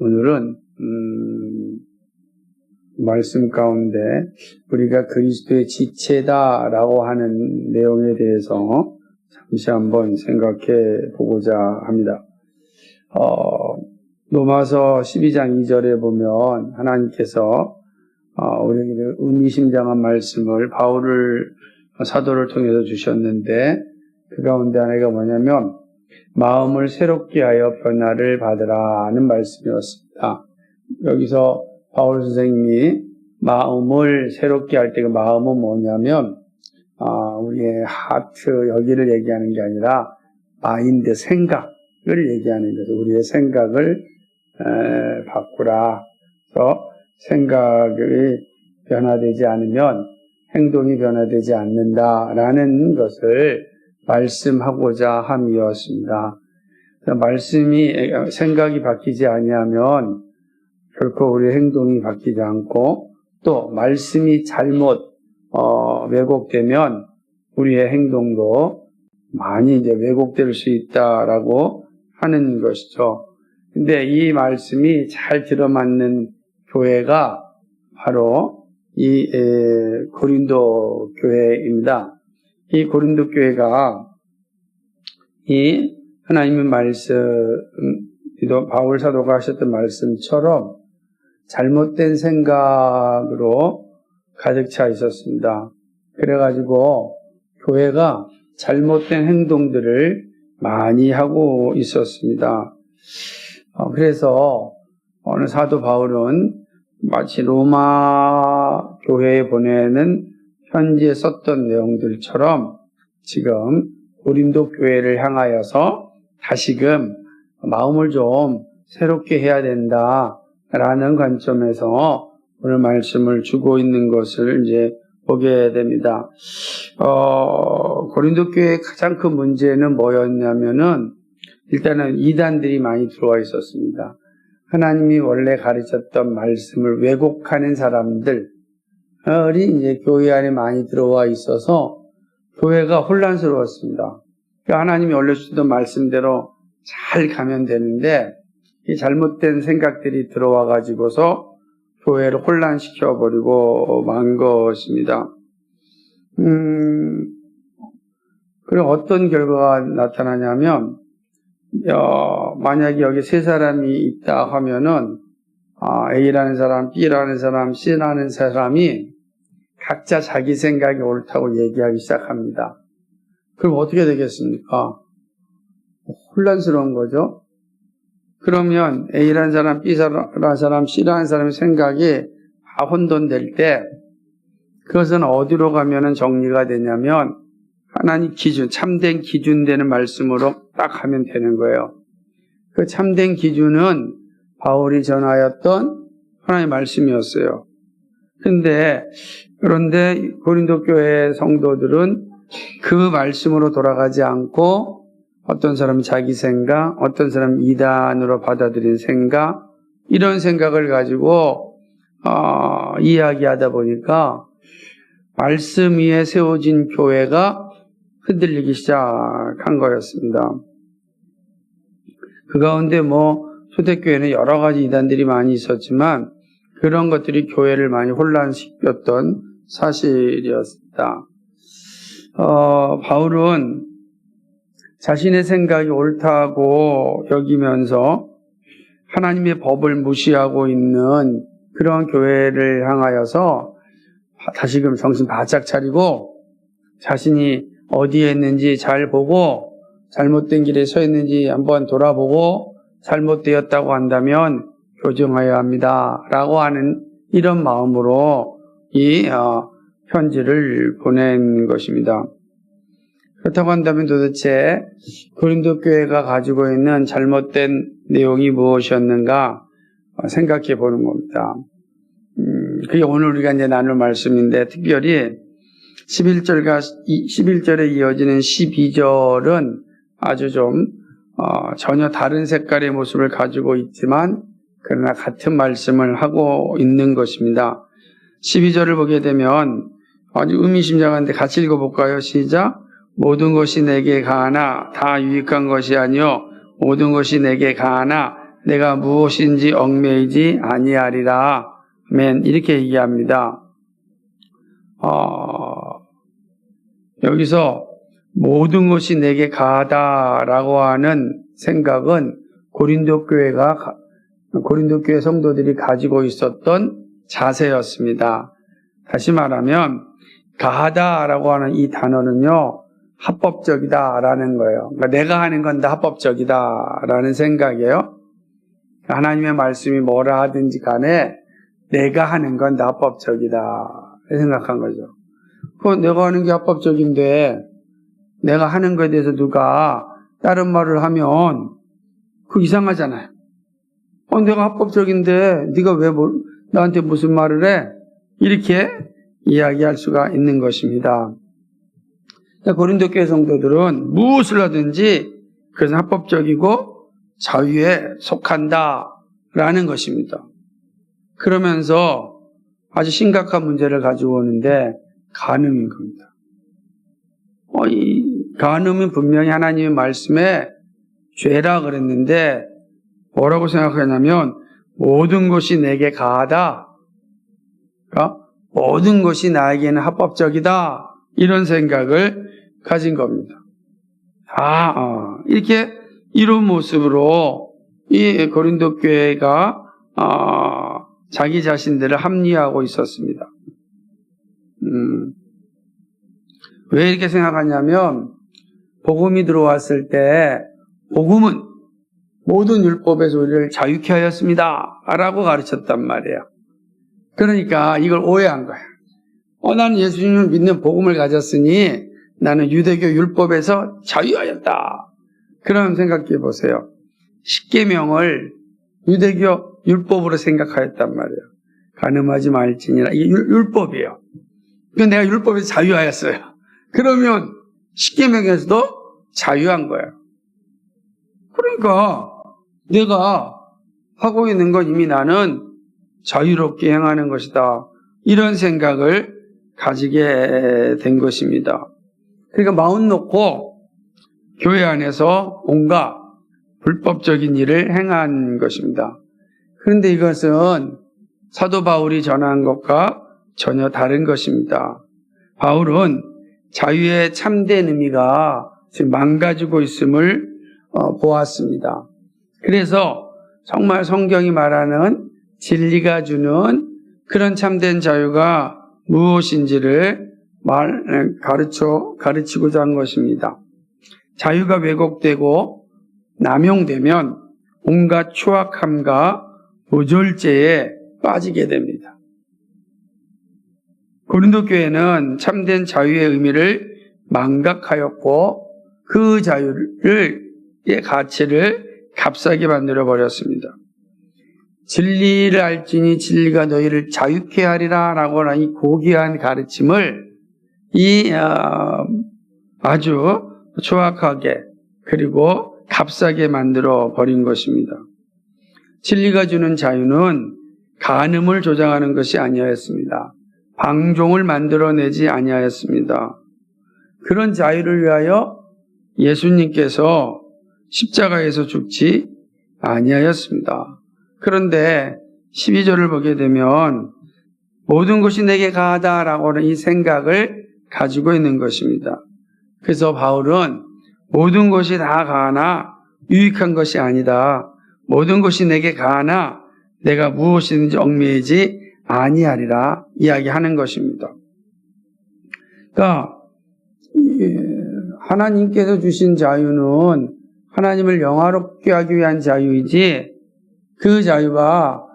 오늘은 말씀 가운데 우리가 그리스도의 지체다라고 하는 내용에 대해서 잠시 한번 생각해 보고자 합니다. 로마서 12장 2절에 보면 하나님께서 우리에게 의미심장한 말씀을 사도를 통해서 주셨는데 그 가운데 하나가 뭐냐면 마음을 새롭게 하여 변화를 받으라 하는 말씀이었습니다. 여기서 바울 선생님이 마음을 새롭게 할 때 그 마음은 뭐냐면 우리의 하트 여기를 얘기하는 게 아니라 마인드 생각을 얘기하는 거죠. 우리의 생각을 바꾸라. 그래서 생각이 변화되지 않으면 행동이 변화되지 않는다라는 것을 말씀하고자 함이었습니다. 생각이 바뀌지 아니하면 결코 우리의 행동이 바뀌지 않고 또 말씀이 잘못 왜곡되면 우리의 행동도 많이 왜곡될 수 있다라고 하는 것이죠. 근데 이 말씀이 잘 들어맞는 교회가 바로 이 고린도 교회입니다. 이 고린도 교회가 이 하나님의 말씀, 바울 사도가 하셨던 말씀처럼 잘못된 생각으로 가득 차 있었습니다. 그래가지고 교회가 잘못된 행동들을 많이 하고 있었습니다. 그래서 오늘 사도 바울은 마치 로마 교회에 보내는 편지에 썼던 내용들처럼 지금 고린도 교회를 향하여서 다시금 마음을 좀 새롭게 해야 된다라는 관점에서 오늘 말씀을 주고 있는 것을 이제 보게 됩니다. 고린도 교회의 가장 큰 문제는 뭐였냐면은 일단은 이단들이 많이 들어와 있었습니다. 하나님이 원래 가르쳤던 말씀을 왜곡하는 사람들이 이제 교회 안에 많이 들어와 있어서 교회가 혼란스러웠습니다. 하나님이 원래 주셨던 말씀대로 잘 가면 되는데 이 잘못된 생각들이 들어와 가지고서 교회를 혼란시켜 버리고 만 것입니다. 그리고 어떤 결과가 나타나냐면 만약에 여기 세 사람이 있다 하면은 A라는 사람, B라는 사람, C라는 사람이 각자 자기 생각이 옳다고 얘기하기 시작합니다. 그럼 어떻게 되겠습니까? 혼란스러운 거죠. 그러면 A라는 사람, B라는 사람, C라는 사람의 생각이 다 혼돈될 때 그것은 어디로 가면은 정리가 되냐면 하나님 기준, 참된 기준 되는 말씀으로 딱 하면 되는 거예요. 그 참된 기준은 바울이 전하였던 하나님의 말씀이었어요. 그런데 고린도 교회 성도들은 그 말씀으로 돌아가지 않고 어떤 사람은 자기 생각, 어떤 사람은 이단으로 받아들인 생각, 이런 생각을 가지고 이야기하다 보니까 말씀 위에 세워진 교회가 흔들리기 시작한 거였습니다. 그 가운데 초대교회는 여러 가지 이단들이 많이 있었지만 그런 것들이 교회를 많이 혼란시켰던 사실이었습니다. 바울은 자신의 생각이 옳다고 여기면서 하나님의 법을 무시하고 있는 그런 교회를 향하여서 다시금 정신 바짝 차리고 자신이 어디에 있는지 잘 보고 잘못된 길에 서 있는지 한번 돌아보고 잘못되었다고 한다면 교정해야 합니다. 라고 하는 이런 마음으로 이 편지를 보낸 것입니다. 그렇다고 한다면 도대체 고린도 교회가 가지고 있는 잘못된 내용이 무엇이었는가 생각해 보는 겁니다. 그게 오늘 우리가 이제 나눌 말씀인데 특별히 11절에 이어지는 12절은 아주 좀 전혀 다른 색깔의 모습을 가지고 있지만 그러나 같은 말씀을 하고 있는 것입니다. 12절을 보게 되면 아주 의미심장한데 같이 읽어볼까요? 시작. 모든 것이 내게 가하나 다 유익한 것이 아니요 모든 것이 내게 가하나 내가 무엇인지 얽매이지 아니하리라. 아멘. 이렇게 얘기합니다. 여기서 모든 것이 내게 가하다라고 하는 생각은 고린도 교회 성도들이 가지고 있었던 자세였습니다. 다시 말하면 가하다라고 하는 이 단어는요, 합법적이다라는 거예요. 그러니까 내가 하는 건 다 합법적이다라는 생각이에요. 하나님의 말씀이 뭐라 하든지 간에 내가 하는 건 다 합법적이다 생각한 거죠. 내가 하는 게 합법적인데 내가 하는 것에 대해서 누가 다른 말을 하면 그거 이상하잖아요. 내가 합법적인데 네가 왜 나한테 무슨 말을 해? 이렇게 이야기할 수가 있는 것입니다. 고린도 교회 성도들은 무엇을 하든지 그것은 합법적이고 자유에 속한다라는 것입니다. 그러면서 아주 심각한 문제를 가지고 오는데 간음인 겁니다. 이 간음은 분명히 하나님의 말씀에 죄라 그랬는데 뭐라고 생각하냐면 모든 것이 내게 가하다. 그러니까 모든 것이 나에게는 합법적이다. 이런 생각을 가진 겁니다. 이렇게 이런 모습으로 이 고린도 교회가 자기 자신들을 합리화하고 있었습니다. 왜 이렇게 생각하냐면 복음이 들어왔을 때 복음은 모든 율법에서 우리를 자유케 하였습니다 라고 가르쳤단 말이에요. 그러니까 이걸 오해한 거야. 나는 예수님을 믿는 복음을 가졌으니 나는 유대교 율법에서 자유하였다. 그럼 생각해 보세요. 십계명을 유대교 율법으로 생각하였단 말이에요. 간음하지 말지니라. 이게 율법이에요. 그러니까 내가 율법에서 자유하였어요. 그러면 십계명에서도 자유한 거예요. 그러니까 내가 하고 있는 건 이미 나는 자유롭게 행하는 것이다. 이런 생각을 가지게 된 것입니다. 그러니까 마음 놓고 교회 안에서 온갖 불법적인 일을 행한 것입니다. 그런데 이것은 사도 바울이 전한 것과 전혀 다른 것입니다. 바울은 자유의 참된 의미가 지금 망가지고 있음을 보았습니다. 그래서 정말 성경이 말하는 진리가 주는 그런 참된 자유가 무엇인지를 가르치고자 한 것입니다. 자유가 왜곡되고 남용되면 온갖 추악함과 모졸죄에 빠지게 됩니다. 고린도 교회는 참된 자유의 의미를 망각하였고 그 자유의 가치를 값싸게 만들어 버렸습니다. 진리를 알지니 진리가 너희를 자유케 하리라 라고 하는 이 고귀한 가르침을 아주 추악하게 그리고 값싸게 만들어 버린 것입니다. 진리가 주는 자유는 간음을 조장하는 것이 아니었습니다. 방종을 만들어내지 아니하였습니다. 그런 자유를 위하여 예수님께서 십자가에서 죽지 아니하였습니다. 그런데 12절을 보게 되면 모든 것이 내게 가하다라고 하는 이 생각을 가지고 있는 것입니다. 그래서 바울은 모든 것이 다 가하나 유익한 것이 아니다. 모든 것이 내게 가하나 내가 무엇이든지 얽매이지 아니하리라 이야기하는 것입니다. 그러니까 하나님께서 주신 자유는 하나님을 영화롭게 하기 위한 자유이지 그 자유가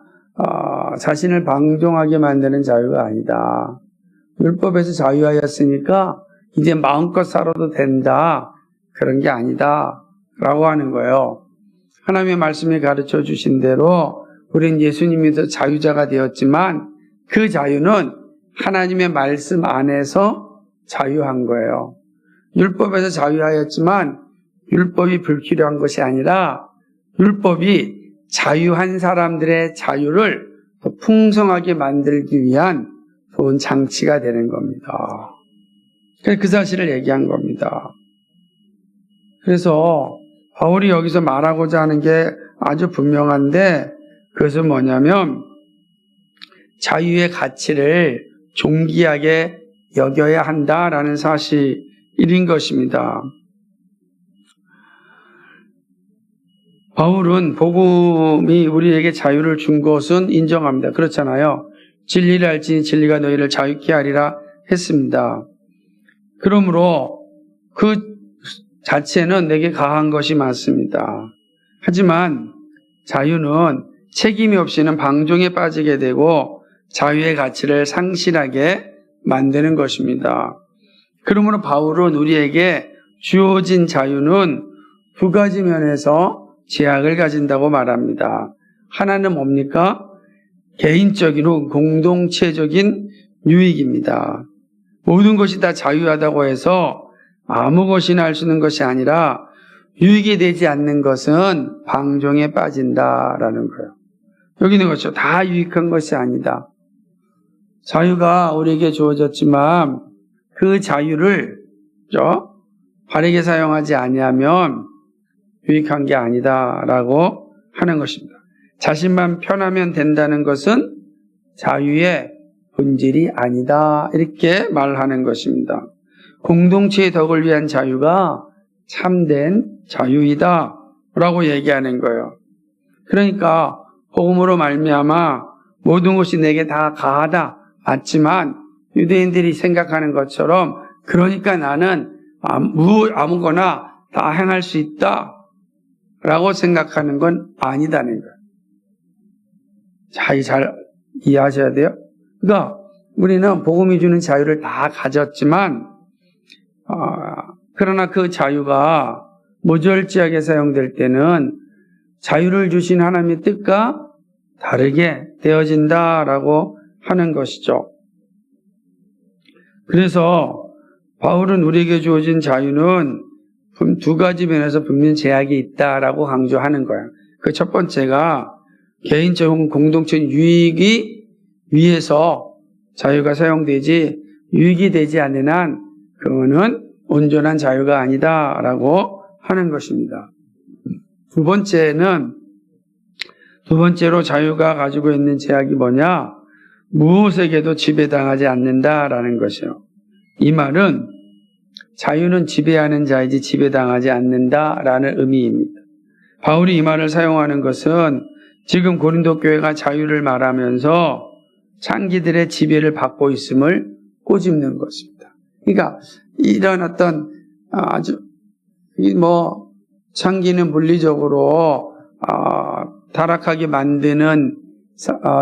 자신을 방종하게 만드는 자유가 아니다. 율법에서 자유하였으니까 이제 마음껏 살아도 된다. 그런 게 아니다. 라고 하는 거예요. 하나님의 말씀이 가르쳐 주신 대로 우리는 예수님에서 자유자가 되었지만 그 자유는 하나님의 말씀 안에서 자유한 거예요. 율법에서 자유하였지만 율법이 불필요한 것이 아니라 율법이 자유한 사람들의 자유를 더 풍성하게 만들기 위한 좋은 장치가 되는 겁니다. 그래서 그 사실을 얘기한 겁니다. 그래서 바울이 여기서 말하고자 하는 게 아주 분명한데 그것은 뭐냐면 자유의 가치를 존귀하게 여겨야 한다라는 사실인 것입니다. 바울은 복음이 우리에게 자유를 준 것은 인정합니다. 그렇잖아요. 진리를 알지니 진리가 너희를 자유케 하리라 했습니다. 그러므로 그 자체는 내게 가한 것이 맞습니다. 하지만 자유는 책임이 없이는 방종에 빠지게 되고 자유의 가치를 상실하게 만드는 것입니다. 그러므로 바울은 우리에게 주어진 자유는 두 가지 면에서 제약을 가진다고 말합니다. 하나는 뭡니까? 개인적인 혹은 공동체적인 유익입니다. 모든 것이 다 자유하다고 해서 아무 것이나 할 수 있는 것이 아니라 유익이 되지 않는 것은 방종에 빠진다라는 거예요. 여기 있는 것죠. 다 유익한 것이 아니다. 자유가 우리에게 주어졌지만 그 자유를 바르게 사용하지 아니하면 유익한 게 아니다라고 하는 것입니다. 자신만 편하면 된다는 것은 자유의 본질이 아니다. 이렇게 말하는 것입니다. 공동체의 덕을 위한 자유가 참된 자유이다 라고 얘기하는 거예요. 그러니까 복음으로 말미암아 모든 것이 내게 다 가하다. 맞지만 유대인들이 생각하는 것처럼 그러니까 나는 아무거나 다 행할 수 있다 라고 생각하는 건 아니다는 거예요. 잘 이해하셔야 돼요. 그러니까 우리는 복음이 주는 자유를 다 가졌지만 그러나 그 자유가 무절제하게 사용될 때는 자유를 주신 하나님의 뜻과 다르게 되어진다라고 하는 것이죠. 그래서 바울은 우리에게 주어진 자유는 두 가지 면에서 분명히 제약이 있다라고 강조하는 거예요. 그 첫 번째가 개인적인 공동체 유익이 위해서 자유가 사용되지 유익이 되지 않는 한 그거는 온전한 자유가 아니다라고 하는 것입니다. 두 번째로 자유가 가지고 있는 제약이 뭐냐? 무엇에게도 지배당하지 않는다라는 것이요. 이 말은 자유는 지배하는 자이지 지배당하지 않는다라는 의미입니다. 바울이 이 말을 사용하는 것은 지금 고린도 교회가 자유를 말하면서 창기들의 지배를 받고 있음을 꼬집는 것입니다. 그러니까 이런 어떤 창기는 물리적으로 타락하게 만드는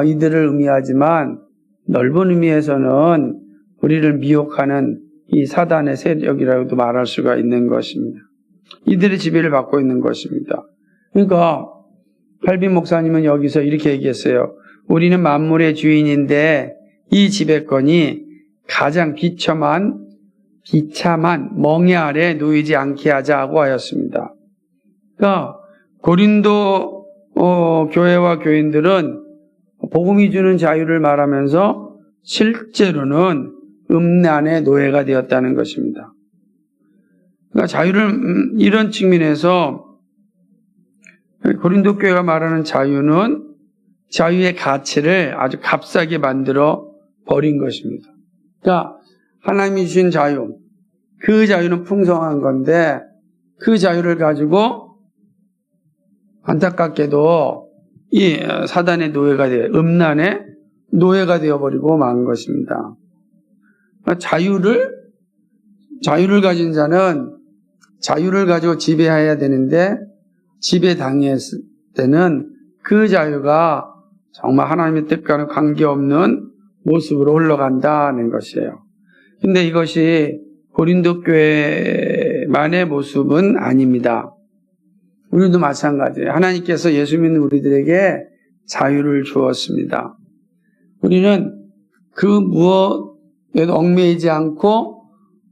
이들을 의미하지만 넓은 의미에서는 우리를 미혹하는 이 사단의 세력이라고도 말할 수가 있는 것입니다. 이들의 지배를 받고 있는 것입니다. 그러니까 칼빈 목사님은 여기서 이렇게 얘기했어요. 우리는 만물의 주인인데 이 지배권이 가장 비참한 멍에 아래 놓이지 않게 하자고 하였습니다. 그러니까 고린도 교회와 교인들은 복음이 주는 자유를 말하면서 실제로는 음란의 노예가 되었다는 것입니다. 그러니까 자유를 이런 측면에서 고린도 교회가 말하는 자유는 자유의 가치를 아주 값싸게 만들어 버린 것입니다. 그러니까 하나님이 주신 자유, 그 자유는 풍성한 건데 그 자유를 가지고 안타깝게도 이 사단의 노예가 되어 음란의 노예가 되어버리고 만 것입니다. 자유를 가진 자는 자유를 가지고 지배해야 되는데 지배당했을 때는 그 자유가 정말 하나님의 뜻과는 관계없는 모습으로 흘러간다는 것이에요. 근데 이것이 고린도 교회만의 모습은 아닙니다. 우리도 마찬가지예요. 하나님께서 예수 믿는 우리들에게 자유를 주었습니다. 우리는 그 무엇에도 얽매이지 않고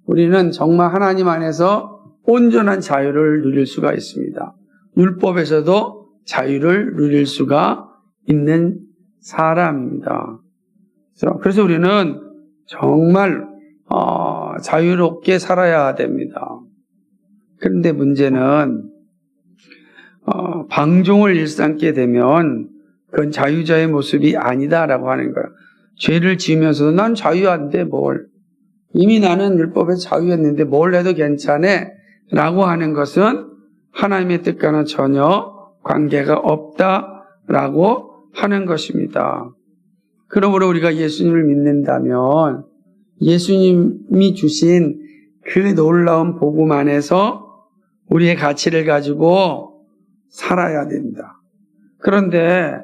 우리는 정말 하나님 안에서 온전한 자유를 누릴 수가 있습니다. 율법에서도 자유를 누릴 수가 있는 사람입니다. 그래서 우리는 정말 자유롭게 살아야 됩니다. 그런데 문제는 방종을 일삼게 되면 그건 자유자의 모습이 아니다라고 하는 거예요. 죄를 지으면서도 난 자유한데 뭘. 이미 나는 율법에 자유했는데 뭘 해도 괜찮아 라고 하는 것은 하나님의 뜻과는 전혀 관계가 없다라고 하는 것입니다. 그러므로 우리가 예수님을 믿는다면 예수님이 주신 그 놀라운 복음 안에서 우리의 가치를 가지고 살아야 된다. 그런데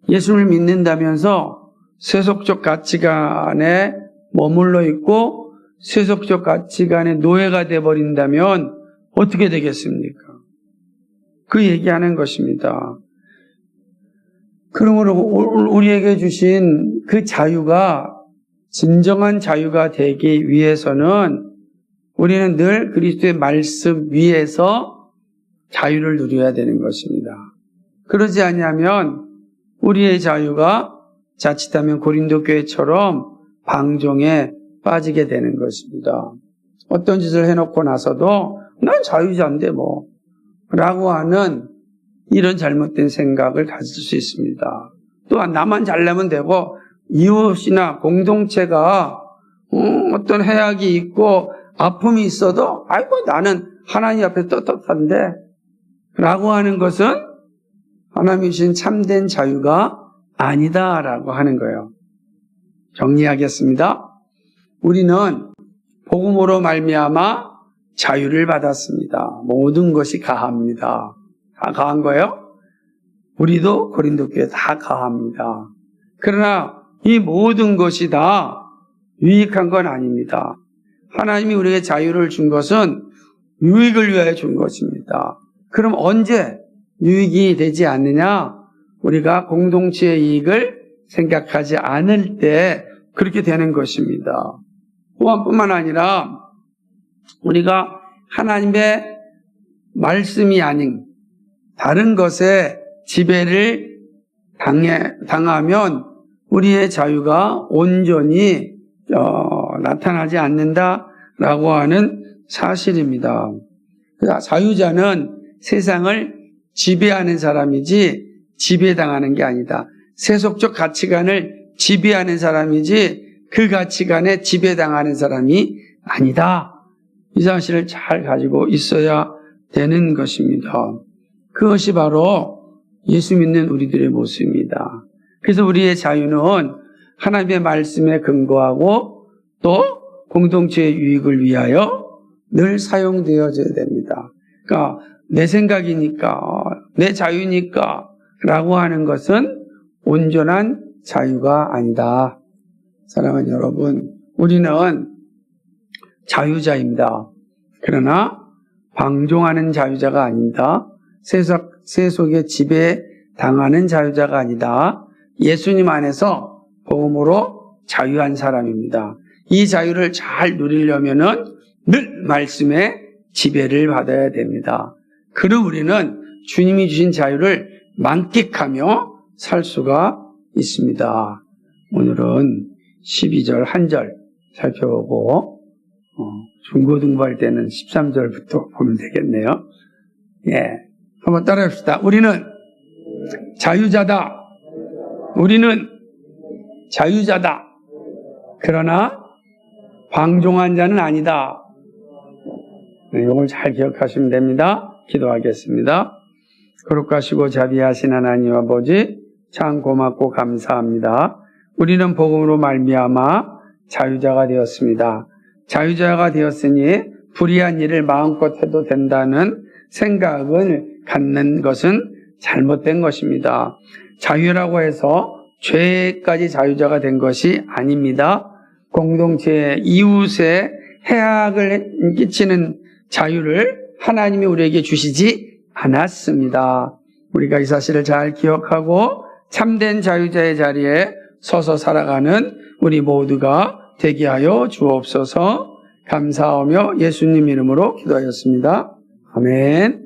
예수를 믿는다면서 세속적 가치관에 머물러 있고 세속적 가치관의 노예가 되어버린다면 어떻게 되겠습니까? 그 얘기하는 것입니다. 그러므로 우리에게 주신 그 자유가 진정한 자유가 되기 위해서는 우리는 늘 그리스도의 말씀 위에서 자유를 누려야 되는 것입니다. 그러지 않으면 우리의 자유가 자칫하면 고린도 교회처럼 방종에 빠지게 되는 것입니다. 어떤 짓을 해놓고 나서도 난 자유자인데 뭐 라고 하는 이런 잘못된 생각을 가질 수 있습니다. 또한 나만 잘내면 되고 이웃이나 공동체가 어떤 해악이 있고 아픔이 있어도 아이고 나는 하나님 앞에 떳떳한데 라고 하는 것은 하나님이 주신 참된 자유가 아니다라고 하는 거예요. 정리하겠습니다. 우리는 복음으로 말미암아 자유를 받았습니다. 모든 것이 가합니다. 다 가한 거예요? 우리도 고린도 교회 다 가합니다. 그러나 이 모든 것이 다 유익한 건 아닙니다. 하나님이 우리에게 자유를 준 것은 유익을 위하여 준 것입니다. 그럼 언제 유익이 되지 않느냐? 우리가 공동체의 이익을 생각하지 않을 때 그렇게 되는 것입니다. 그뿐만 아니라 우리가 하나님의 말씀이 아닌 다른 것에 지배를 당하면 우리의 자유가 온전히 나타나지 않는다라고 하는 사실입니다. 자유자는 세상을 지배하는 사람이지 지배당하는 게 아니다. 세속적 가치관을 지배하는 사람이지 그 가치관에 지배당하는 사람이 아니다. 이 사실을 잘 가지고 있어야 되는 것입니다. 그것이 바로 예수 믿는 우리들의 모습입니다. 그래서 우리의 자유는 하나님의 말씀에 근거하고 또 공동체의 유익을 위하여 늘 사용되어져야 됩니다. 그러니까 내 생각이니까, 내 자유니까 라고 하는 것은 온전한 자유가 아니다. 사랑하는 여러분, 우리는 자유자입니다. 그러나 방종하는 자유자가 아닙니다. 세속의 지배당하는 자유자가 아니다. 예수님 안에서 복음으로 자유한 사람입니다. 이 자유를 잘 누리려면은 늘 말씀의 지배를 받아야 됩니다. 그럼 우리는 주님이 주신 자유를 만끽하며 살 수가 있습니다. 오늘은 12절 한 절 살펴보고 중고등부할 때는 13절부터 보면 되겠네요. 예, 한번 따라합시다. 우리는 자유자다. 우리는 자유자다. 그러나 방종한 자는 아니다. 네, 이걸 잘 기억하시면 됩니다. 기도하겠습니다. 거룩하시고 자비하신 하나님 아버지, 참 고맙고 감사합니다. 우리는 복음으로 말미암아 자유자가 되었습니다. 자유자가 되었으니 불의한 일을 마음껏 해도 된다는 생각을 갖는 것은 잘못된 것입니다. 자유라고 해서 죄까지 자유자가 된 것이 아닙니다. 공동체 이웃에 해악을 끼치는 자유를 하나님이 우리에게 주시지 않았습니다. 우리가 이 사실을 잘 기억하고 참된 자유자의 자리에 서서 살아가는 우리 모두가 되게 하여 주옵소서. 감사하며 예수님 이름으로 기도하였습니다. 아멘.